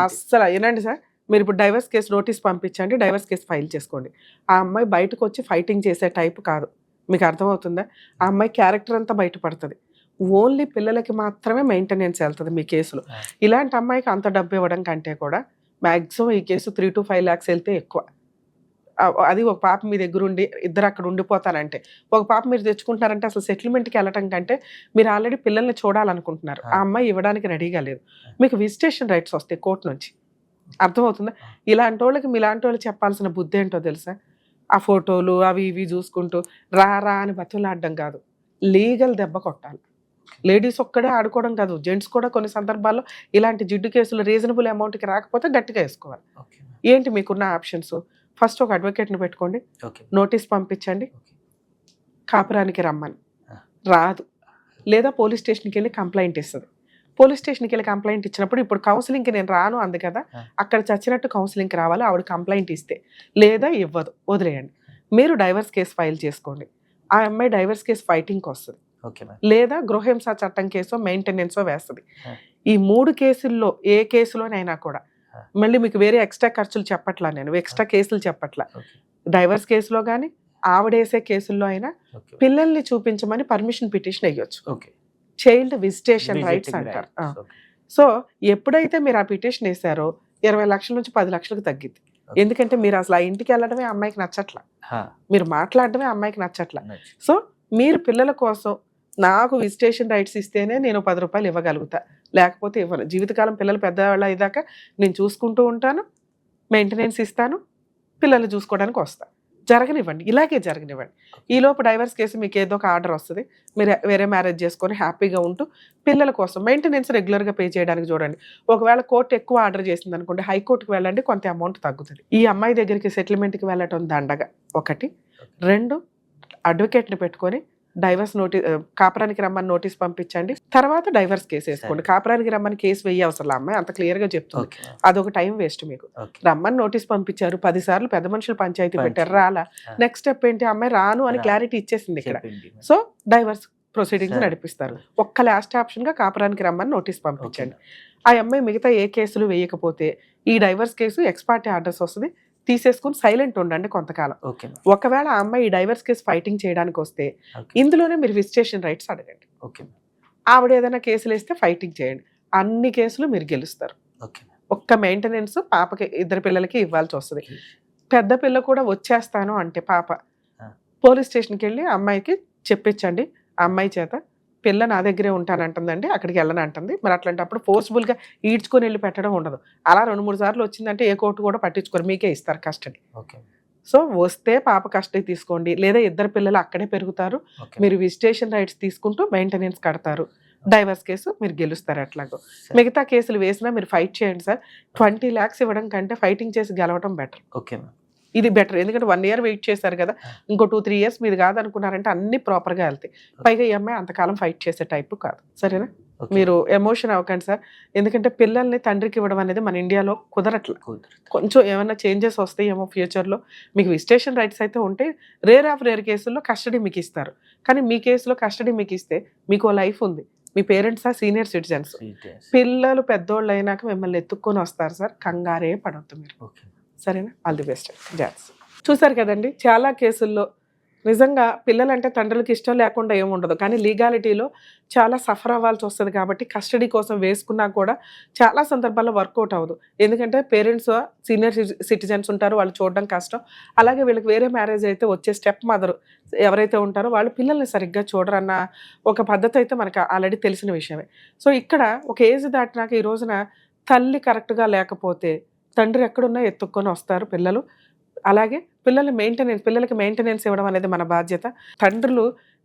[SPEAKER 3] అస్సలు ఏనండి సార్, మీరు ఇప్పుడు డైవర్స్ కేసు నోటీస్ పంపించండి, డైవర్స్ కేసు ఫైల్ చేసుకోండి. ఆ అమ్మాయి బయటకు వచ్చి ఫైటింగ్ చేసే టైప్ కాదు. మీకు అర్థమవుతుందా? ఆ అమ్మాయి క్యారెక్టర్ అంతా బయటపడుతుంది. ఓన్లీ పిల్లలకి మాత్రమే మెయింటెనెన్స్ వెళ్తుంది మీ కేసులో. ఇలాంటి అమ్మాయికి అంత డబ్బు ఇవ్వడం కంటే కూడా మ్యాక్సిమం ఈ కేసు 3 to 5 lakhs వెళ్తే ఎక్కువ. అది ఒక పాప మీ దగ్గర ఉండి ఇద్దరు అక్కడ ఉండిపోతారంటే, ఒక పాప మీరు తెచ్చుకుంటున్నారంటే అసలు సెటిల్మెంట్కి వెళ్ళటం కంటే మీరు ఆల్రెడీ పిల్లల్ని చూడాలనుకుంటున్నారు. ఆ అమ్మాయి ఇవ్వడానికి రెడీగా లేదు. మీకు విజిటేషన్ రైట్స్ వస్తాయి కోర్టు నుంచి. అర్థమవుతుందా? ఇలాంటి వాళ్ళకి మీలాంటి వాళ్ళు చెప్పాల్సిన బుద్ధి ఏంటో తెలుసా? ఆ ఫోటోలు అవి ఇవి చూసుకుంటూ రా అని బతులాడడం కాదు, లీగల్ దెబ్బ కొట్టాలి. లేడీస్ ఒక్కడే ఆడుకోవడం కాదు, జెంట్స్ కూడా కొన్ని సందర్భాల్లో ఇలాంటి జిడ్డు కేసులు రీజనబుల్ అమౌంట్కి రాకపోతే గట్టిగా వేసుకోవాలి. ఏంటి మీకున్న ఆప్షన్స్? ఫస్ట్ ఒక అడ్వకేట్ని పెట్టుకోండి, నోటీస్ పంపించండి, కాపురానికి రమ్మని. రాదు, లేదా పోలీస్ స్టేషన్కి వెళ్ళి కంప్లైంట్ ఇస్తుంది. పోలీస్ స్టేషన్కి వెళ్ళి కంప్లైంట్ ఇచ్చినప్పుడు ఇప్పుడు కౌన్సిలింగ్కి నేను రాను అంది కదా, అక్కడ చచ్చినట్టు కౌన్సిలింగ్కి రావాలి. ఆవిడ కంప్లైంట్ ఇస్తే, లేదా ఇవ్వదు, వదిలేయండి. మీరు డైవర్స్ కేసు ఫైల్ చేసుకోండి. ఆ అమ్మాయి డైవర్స్ కేసు ఫైటింగ్కి వస్తుంది, లేదా గృహహింస చట్టం కేసో మెయింటెనెన్సో వేస్తుంది. ఈ 3 కేసుల్లో ఏ కేసులోనైనా కూడా మళ్ళీ మీకు వేరే ఎక్స్ట్రా ఖర్చులు చెప్పట్లా, నేను ఎక్స్ట్రా కేసులు చెప్పట్లా. డైవర్స్ కేసులో కానీ ఆవిడేసే కేసుల్లో అయినా పిల్లల్ని చూపించమని పర్మిషన్ పిటిషన్ వేయొచ్చు. చైల్డ్ విజిటేషన్ రైట్స్ అంటారు. సో ఎప్పుడైతే మీరు ఆ పిటిషన్ వేసారో 20 లక్షల నుంచి 10 లక్షలకు తగ్గిద్ది. ఎందుకంటే మీరు అసలు ఆ ఇంటికి వెళ్ళడమే అమ్మాయికి నచ్చట్లా, మీరు మాట్లాడటమే అమ్మాయికి నచ్చట్లా. సో మీరు పిల్లల కోసం నాకు విజిటేషన్ రైట్స్ ఇస్తేనే నేను ₹10 ఇవ్వగలుగుతా, లేకపోతే ఇవ్వను. జీవితకాలం పిల్లలు పెద్దవాళ్ళు అయ్యాక నేను చూసుకుంటూ ఉంటాను, మెయింటెనెన్స్ ఇస్తాను, పిల్లలు చూసుకోవడానికి వస్తా. జరగనివ్వండి, ఇలాగే జరగనివ్వండి. ఈలోపు డైవర్స్ కేసు మీకు ఏదో ఒక ఆర్డర్ వస్తుంది, మీరు వేరే మ్యారేజ్ చేసుకొని హ్యాపీగా ఉంటూ పిల్లల కోసం మెయింటెనెన్స్ రెగ్యులర్గా పే చేయడానికి చూడండి. ఒకవేళ కోర్టు ఎక్కువ ఆర్డర్ చేసింది అనుకోండి, హైకోర్టుకి వెళ్ళండి, కొంత అమౌంట్ తగ్గుతుంది. ఈ అమ్మాయి దగ్గరికి సెటిల్మెంట్కి వెళ్ళటం దండగా. 1, 2 అడ్వకేట్ని పెట్టుకొని డైవర్స్ కాపురానికి రమ్మని నోటీస్ పంపించండి. తర్వాత డైవర్స్ కేసు వేసుకోండి. కాపురానికి రమ్మని కేసు వేయ అవసరం, అమ్మాయి అంత క్లియర్గా చెప్తుంది. అదొక టైం వేస్ట్ మీకు. రమ్మని నోటీస్ పంపించారు, 10 సార్లు పెద్ద మనుషులు పంచాయతీ పెట్టారు, రాలా. నెక్స్ట్ స్టెప్ ఏంటి? అమ్మాయి రాను అని క్లారిటీ ఇచ్చేసింది ఇక్కడ. సో డైవర్స్ ప్రొసీడింగ్స్ నడిపిస్తారు. ఒక్క లాస్ట్ ఆప్షన్గా కాపురానికి రమ్మని నోటీస్ పంపించండి. ఆ అమ్మాయి మిగతా ఏ కేసులు వేయకపోతే ఈ డైవర్స్ కేసు ఎక్స్పార్టీ ఆర్డర్స్ వస్తుంది, తీసేసుకుని సైలెంట్ ఉండండి కొంతకాలం. ఒకవేళ ఆ అమ్మాయి ఈ డైవర్స్ కేసు ఫైటింగ్ చేయడానికి వస్తే ఇందులోనే మీరు విజిటేషన్ రైట్స్ అడగండి. ఆవిడ ఏదైనా కేసులు వేస్తే ఫైటింగ్ చేయండి, అన్ని కేసులు మీరు గెలుస్తారు. ఒక్క మెయింటెనెన్స్ పాపకి 2 పిల్లలకి ఇవ్వాల్సి వస్తుంది. పెద్ద పిల్ల కూడా వచ్చేస్తాను అంటే పాప పోలీస్ స్టేషన్కి వెళ్ళి అమ్మాయికి చెప్పించండి, ఆ అమ్మాయి చేత పిల్ల నా దగ్గరే ఉంటానంటుందండి, అక్కడికి వెళ్ళని అంటుంది. మరి అట్లాంటప్పుడు ఫోర్స్ఫుల్గా ఈడ్చుకొని వెళ్ళి పెట్టడం ఉండదు. అలా 2-3 సార్లు వచ్చిందంటే ఏ కోర్టు కూడా పట్టించుకోరు, మీకే ఇస్తారు కస్టడీ. సో వస్తే పాప కస్టడీ తీసుకోండి, లేదా 2 పిల్లలు అక్కడే పెరుగుతారు, మీరు విజిటేషన్ రైట్స్ తీసుకుంటూ మెయింటెనెన్స్ కడతారు. డైవర్స్ కేసు మీరు గెలుస్తారు. అట్లాగో మిగతా కేసులు వేసినా మీరు ఫైట్ చేయండి సార్. 20 lakhs ఇవ్వడం కంటే ఫైటింగ్ చేసి గెలవడం బెటర్. ఇది బెటర్. ఎందుకంటే 1 year వెయిట్ చేశారు కదా, ఇంకో 2-3 years మీది కాదనుకున్నారంటే అన్ని ప్రాపర్గా వెళ్తాయి. పైగా ఈ అమ్మాయి అంతకాలం ఫైట్ చేసే టైప్ కాదు. సరేనా? మీరు ఎమోషన్ అవ్వకండి సార్. ఎందుకంటే పిల్లల్ని తండ్రికి ఇవ్వడం అనేది మన ఇండియాలో కుదరట్లేదు. కొంచెం ఏమైనా చేంజెస్ వస్తాయేమో ఫ్యూచర్లో. మీకు విజిటేషన్ రైట్స్ అయితే ఉంటే రేర్ ఆఫ్ రేర్ కేసుల్లో కస్టడీ మీకు ఇస్తారు. కానీ మీ కేసులో కస్టడీ మీకు ఇస్తే మీకు లైఫ్ ఉంది. మీ పేరెంట్స్ సీనియర్ సిటిజన్స్. పిల్లలు పెద్దోళ్ళు అయినాక మిమ్మల్ని ఎత్తుక్కొని వస్తారు సార్. కంగారే పడవద్దు మీరు. సరేనా? All the best. జాగ్రత్త. చూసారు కదండి, చాలా కేసుల్లో నిజంగా పిల్లలంటే తండ్రులకి ఇష్టం లేకుండా ఏముండదు, కానీ లీగాలిటీలో చాలా సఫర్ అవ్వాల్సి వస్తుంది. కాబట్టి కస్టడీ కోసం వేసుకున్నా కూడా చాలా సందర్భాల్లో వర్కౌట్ అవ్వదు. ఎందుకంటే పేరెంట్స్ సీనియర్ సిటిజన్స్ ఉంటారు, వాళ్ళు చూడడం కష్టం. అలాగే వీళ్ళకి వేరే మ్యారేజ్ అయితే వచ్చే స్టెప్ మదర్ ఎవరైతే ఉంటారో వాళ్ళు పిల్లల్ని సరిగ్గా చూడరన్న ఒక పద్ధతి అయితే మనకు ఆల్రెడీ తెలిసిన విషయమే. సో ఇక్కడ ఒక ఏజ్ దాటినాక ఈ రోజున తల్లి కరెక్ట్గా లేకపోతే తండ్రి ఎక్కడున్నా ఎత్తుక్కొని వస్తారు పిల్లలు. అలాగే పిల్లలకి మెయింటెనెన్స్ ఇవ్వడం అనేది మన బాధ్యత. తండ్రులు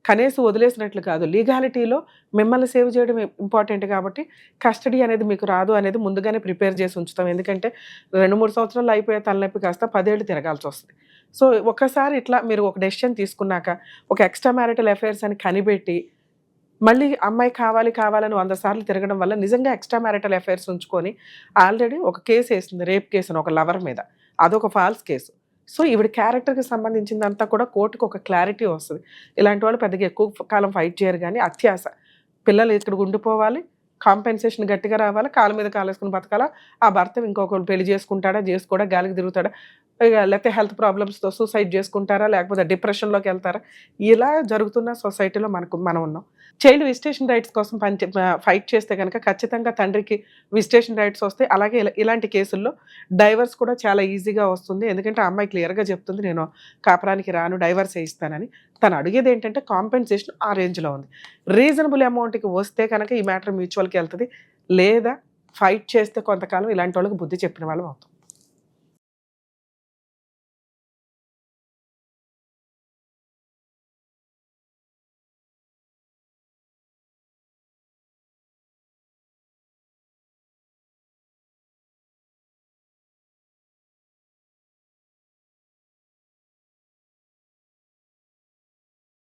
[SPEAKER 3] కనీసం వదిలేసినట్లు కాదు, లీగాలిటీలో మిమ్మల్ని సేవ్ చేయడం ఇంపార్టెంట్. కాబట్టి కస్టడీ అనేది మీకు రాదు అనేది ముందుగానే ప్రిపేర్ చేసి ఉంచుతాం. ఎందుకంటే 2-3 సంవత్సరాలు అయిపోయే తలనొప్పి కాస్త 10 ఏళ్ళు తిరగాల్సి వస్తుంది. సో ఒకసారి ఇట్లా మీరు ఒక డెసిషన్ తీసుకున్నాక ఒక ఎక్స్ట్రా మ్యారిటల్ అఫైర్స్ అని కనిపెట్టి మళ్ళీ అమ్మాయి కావాలని 100 సార్లు తిరగడం వల్ల నిజంగా ఎక్స్ట్రా మ్యారిటల్ అఫైర్స్ ఉంచుకొని ఆల్రెడీ ఒక కేసు వేసింది, రేప్ కేసు ఒక లవర్ మీద. అదొక ఫాల్స్ కేసు. సో ఈవిడ క్యారెక్టర్కి సంబంధించిందంతా కూడా కోర్టుకు ఒక క్లారిటీ వస్తుంది. ఇలాంటి వాళ్ళు పెద్దగా ఎక్కువ కాలం ఫైట్ చేయరు. కానీ అత్యాశ, పిల్లలు ఇక్కడ ఉండిపోవాలి, కాంపెన్సేషన్ గట్టిగా రావాలి, కాళ్ళ మీద కాలేసుకుని బతకాలా, ఆ భర్త ఇంకొకరు పెళ్లి చేసుకోడా, గాలికి తిరుగుతాడా, లేకపోతే హెల్త్ ప్రాబ్లమ్స్తో సూసైడ్ చేసుకుంటారా, లేకపోతే డిప్రెషన్లోకి వెళ్తారా, ఇలా జరుగుతున్న సొసైటీలో మనం ఉన్నాం. చైల్డ్ విజిటేషన్ రైట్స్ కోసం ఫైట్ చేస్తే కనుక ఖచ్చితంగా తండ్రికి విజిటేషన్ రైట్స్ వస్తాయి. అలాగే ఇలాంటి కేసుల్లో డైవర్స్ కూడా చాలా ఈజీగా వస్తుంది. ఎందుకంటే ఆ అమ్మాయి క్లియర్గా చెప్తుంది, నేను కాపురానికి రాను, డైవర్స్ వేయిస్తానని. తను అడిగేది ఏంటంటే కాంపెన్సేషన్ ఆ రేంజ్లో ఉంది. రీజనబుల్ అమౌంట్కి వస్తే కనుక ఈ మ్యాటర్ మ్యూచువల్కి వెళ్తుంది. లేదా ఫైట్ చేస్తే కొంతకాలం ఇలాంటి వాళ్ళకి బుద్ధి చెప్పిన వాళ్ళం అవుతాం.